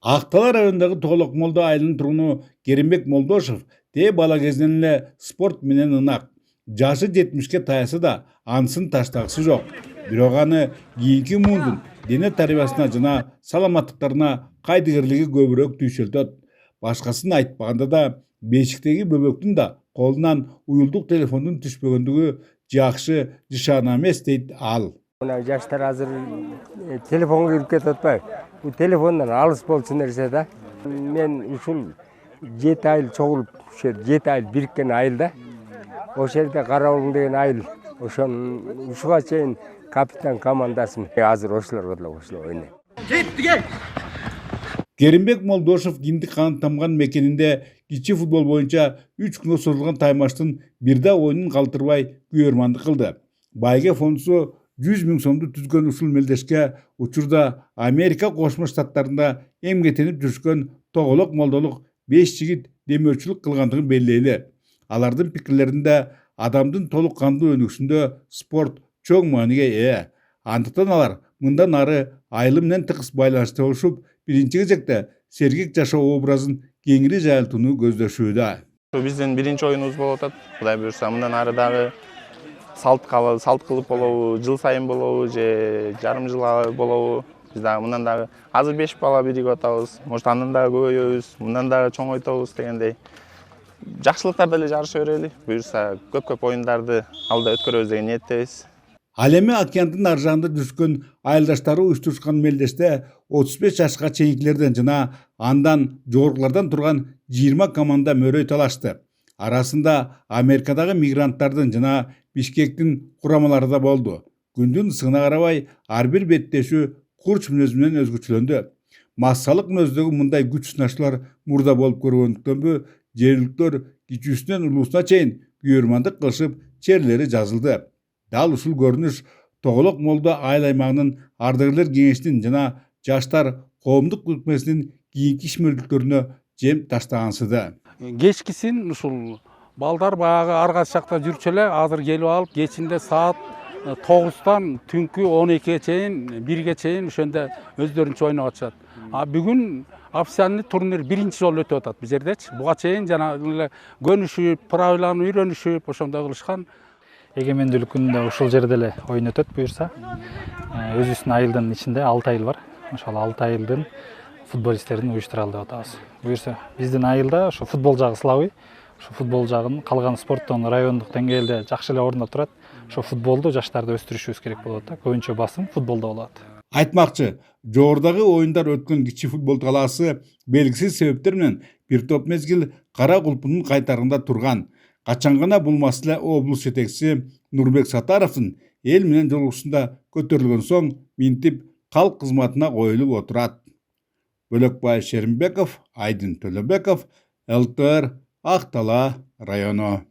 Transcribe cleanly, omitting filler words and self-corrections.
Ақтала районундағы Тоголок Молдо айылынын тургуну Керимбек Молдошев бала кезинен эле спорт менен ынак. Жашы 70-ке таяса да ансын таштагысы жок. Бирок аны кийинки муундун дене тарбиясына жана саламаттыктарына кайдыгерлиги көбүрөөк түйшөлтөт. Башкасын айтпаганда да бешиктеги бөбөктүн да колунан уюлдук телефондун түшпөгөндүгү жакшы жышаана эмес дейт ал. Мына жаштар азыр телефонго кирип кетип атпайбы? Бул телефондон алыс болчу нерсе да. Мен ушул 7 айыл чогулуп, 7 айыл бириккен айылда. Ошол жерде Карабулуң деген айыл. Ушуга чейин капитан командасымын. Азыр ошолорго деле кошулуп ойнойм. Кеттиге! Керимбек Молдошев киндик каны тамган мекенинде кичи футбол боюнча 3 күнгө созулган таймаштын бирде оюнун калтырбай күйөрмандык кылды. Байге фондусу 100 000 сомду түзгөн ушул мелдешке учурда Америка Кошмо Штаттарында эмгектенип жүрүшкөн Тоголок Молдолук 5 жигит демөөрчүлүк кылгандыгын белгилейли. Алардын пикирлеринде адамдын толук кандуу өнүгүшүндө спорт чоң мааниге ээ. Андыктан алар мындан ары айылы менен тыгыз байланышта болушуп, биринчи кезекте сергек жашоо образын кеңири жайылтууну көздөшүүдө. Биздин биринчи оюнубуз болуп атат. Кудай буюрса, мындан ары дагы салт кылып болобу, жыл сайын болобу же жарым жылга болобу. Биз дагы мындан дагы азыр 5 бала биригип атабыз. Может андан дагы көбөйөбүз, мындан дагы чоңойтобуз дегендей. Жакшылыктар деле жарыша берели. Буюрса, көп оюндарды алда өткөрөбүз деген ниеттебиз. Ал эми океандын ар жагында жүрүшкөн айылдаштары уюштурушкан мелдеште 35 жашка чейинкилерден жана андан жогорулардан турган 20 команда мөрөй талашты. Арасында Америкадагы мигранттардын жана Бишкектин курамалары да болду. Күндүн ысыгына карабай ар бир беттешүү курч мүнөзү менен өзгөчөлөндү. Массалык мүнөздөгү мындай күч сынашуулар мурда болуп көргөндүктөнбү, жергиликтер кичүүсүнөн улуусуна чейин күйөрмандык кылышып, черлери жазылды. Дал ушул көрүнүш Тоголок Молдо айыл аймагынын ардагерлер кеңешинин жана жаштар коомдук өкмөтүнүн кийинки ишмердүүлүктөрүнө жем таштагансыды. Кечкисин ушул балдар баягы ар кайсы жакта жүрчү эле, азыр келип алып, кечинде саат 9-тан түнкү 12-ге чейин, 1-ге чейин ошондо өздөрүнчө ойноп атышат. А бүгүн официальный турнир биринчи жолу өтүп атат бул жердечи. Буга чейин жанагы эле көнүшүп, правиланы үйрөнүшүп, ошондой кылышкан. Эгемендүүлүк күнүндө ушул жерде эле оюн өтөт буюрса. Өзүбүздүн айылдын ичинде 6 айыл бар. Ошол 6 айылдын футболисттерин уюштуралы деп атабыз. Буюрса, биздин айылда ошо футбол жагы слабый. Ошо футбол жагын калган спорттон райондук деңгээлде жакшы эле орунда турат. Ошо футболду жаштарды өстүрүшүбүз керек болот да. Көбүнчө басым футболдо болот. Айтмакчы, жогорудагы оюндар өткөн кичи футбол талаасы белгисиз себептер менен бир топ мезгил кара кулпунун кайтарында турган. Качан гана булмас эле облус жетекчиси Нурбек Сатаровдун эл менен жолугушуусунда көтөрүлгөн соң минтип калк кызматына коюлуп отурат. Бөлөкбай Шеримбеков, Айдын Төлөбеков, ЛТР, Ақтала району.